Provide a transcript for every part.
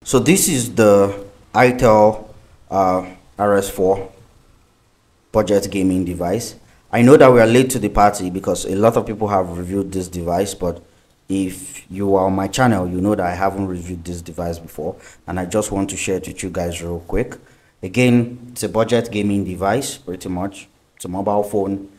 So this is the iTel RS4 budget gaming device. I know that we are late to the party because a lot of people have reviewed this device, but if you are on my channel, you know that I haven't reviewed this device before, and I just want to share it with you guys real quick. Again, it's a budget gaming device, pretty much. It's a mobile phone.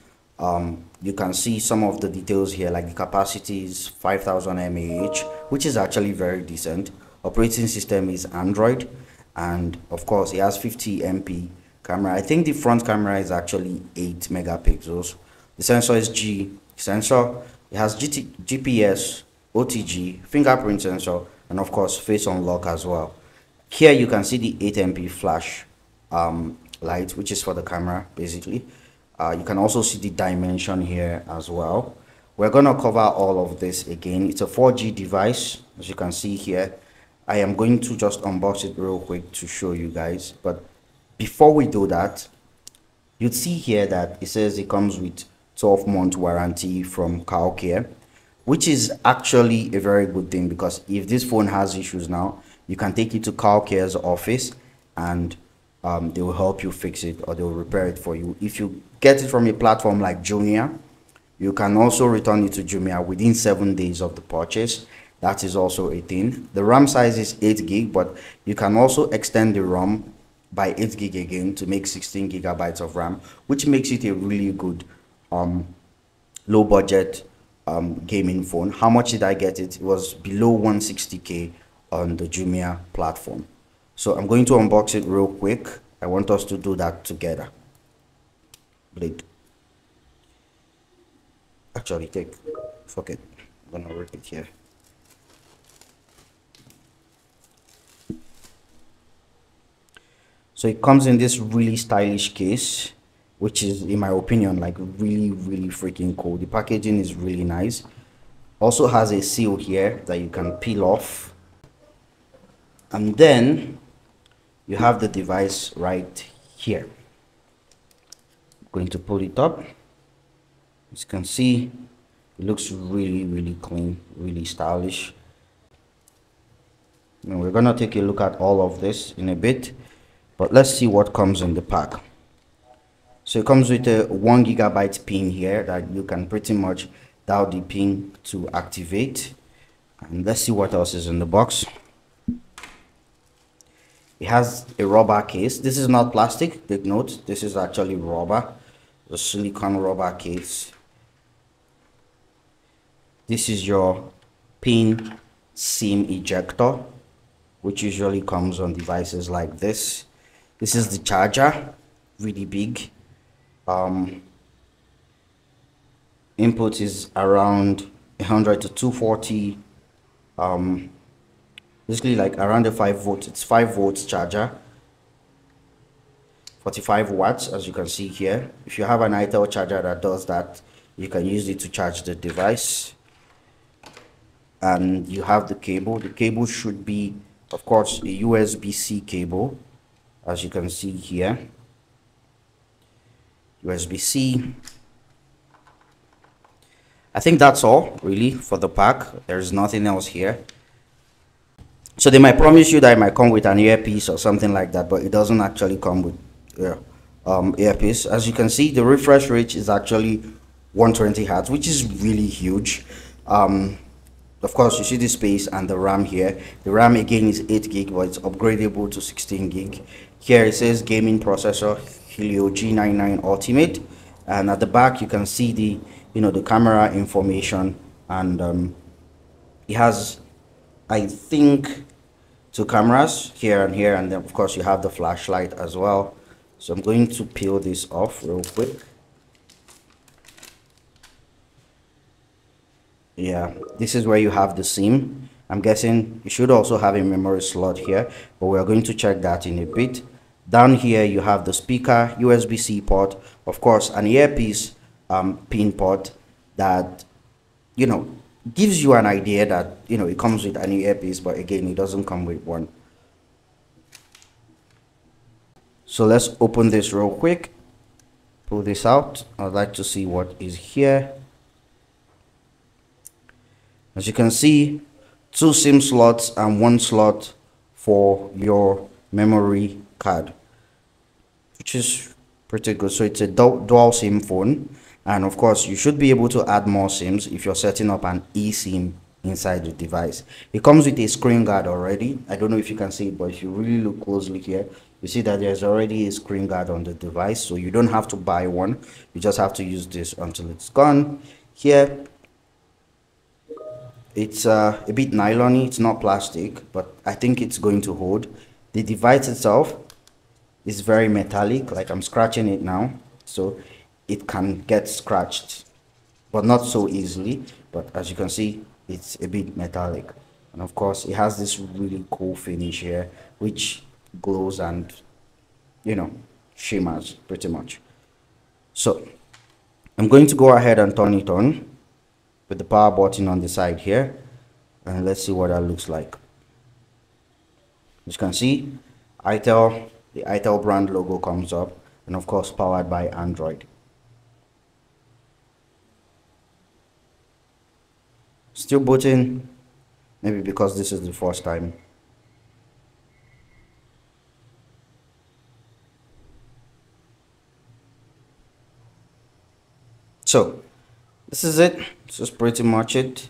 You can see some of the details here, like the capacity is 5000 mAh, which is actually very decent. Operating system is Android, and of course it has 50 MP camera. I think the front camera is actually 8 megapixels. The sensor is G sensor. It has GPS, OTG, fingerprint sensor, and of course face unlock as well. Here you can see the 8 MP flash light, which is for the camera basically. You can also see the dimension here as well. We're gonna cover all of this again. It's a 4G device, as you can see here. I am going to just unbox it real quick to show you guys, but before we do that, you'd see here that it says it comes with 12-month warranty from CalCare, which is actually a very good thing, because if this phone has issues now, you can take it to CalCare's office and they will help you fix it, or they will repair it for you. If you get it from a platform like Jumia, you can also return it to Jumia within 7 days of the purchase. That is also a thing. The RAM size is 8 gig, but you can also extend the RAM by 8 gig again to make 16 gigabytes of RAM, which makes it a really good low budget gaming phone. How much did I get it? It was below 160k on the Jumia platform. So I'm going to unbox it real quick. I want us to do that together. Blade. Actually, fuck it. I'm gonna rip it here. So it comes in this really stylish case, which is, in my opinion, like really freaking cool. The packaging is really nice. Also has a seal here that you can peel off, and then you have the device right here. I'm going to pull it up. As you can see, it looks really clean, really stylish. And we're gonna take a look at all of this in a bit, but let's see what comes in the pack. So it comes with a 1 gigabyte pin here that you can pretty much dial the pin to activate. And let's see what else is in the box. It has a rubber case. This is not plastic, take note. This is actually rubber, a silicone rubber case. This is your pin SIM ejector, which usually comes on devices like this. This is the charger, really big. Input is around 100 to 240. Basically like around the 5 volts. It's 5 volts charger, 45 watts, as you can see here. If you have an iTel charger that does that, you can use it to charge the device. And you have the cable. The cable should be, of course, a USB-C cable, as you can see here. USB-C. I think that's all really for the pack. There's nothing else here. So they might promise you that it might come with an earpiece or something like that, but it doesn't actually come with earpiece. As you can see, the refresh rate is actually 120 Hz, which is really huge. Of course, you see the space and the RAM here. The RAM again is 8 gig, but it's upgradable to 16 gig. Here it says gaming processor Helio G99 Ultimate, and at the back you can see the the camera information, and it has, I think, 2 cameras here and here, and then of course you have the flashlight as well. So I'm going to peel this off real quick. Yeah, this is where you have the SIM. I'm guessing you should also have a memory slot here, but we are going to check that in a bit. Down here you have the speaker, USB-C port, of course an earpiece pin port that gives you an idea that it comes with an earpiece, but again it doesn't come with one. So let's open this real quick, pull this out. I'd like to see what is here. As you can see, 2 SIM slots and 1 slot for your memory card, which is pretty good. So it's a dual SIM phone, and of course you should be able to add more SIMs if you're setting up an eSIM inside the device. It comes with a screen guard already. I don't know if you can see it, but if you really look closely here, you see that there's already a screen guard on the device, so you don't have to buy one. You just have to use this until it's gone. Here it's a bit nylon-y, it's not plastic, but I think it's going to hold. The device itself is very metallic, like I'm scratching it now, so it can get scratched, but not so easily. But as you can see, it's a bit metallic, and of course it has this really cool finish here, which glows and, you know, shimmers pretty much. So I'm going to go ahead and turn it on with the power button on the side here, and let's see what that looks like. As you can see, the iTel brand logo comes up, and of course powered by Android. Still booting, maybe because this is the first time. So this is it. This is pretty much it.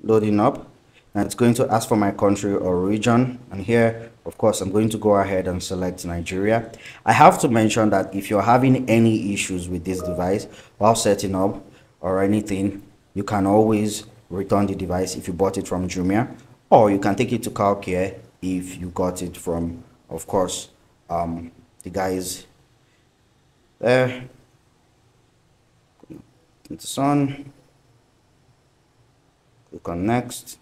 Loading up, and it's going to ask for my country or region, and here of course I'm going to go ahead and select Nigeria. I have to mention that if you're having any issues with this device while setting up or anything, you can always return the device if you bought it from Jumia, or you can take it to CalCare if you got it from, of course, the guys there. It's on. Click on next.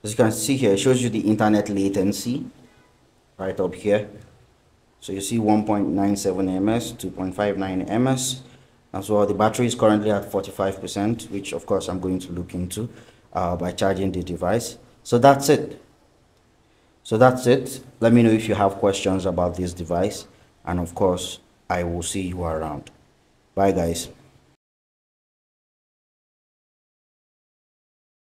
As you can see here, it shows you the internet latency right up here. So you see 1.97 ms, 2.59 ms. As well, the battery is currently at 45%, which of course I'm going to look into by charging the device. So that's it. Let me know if you have questions about this device, and of course I will see you around. Bye guys.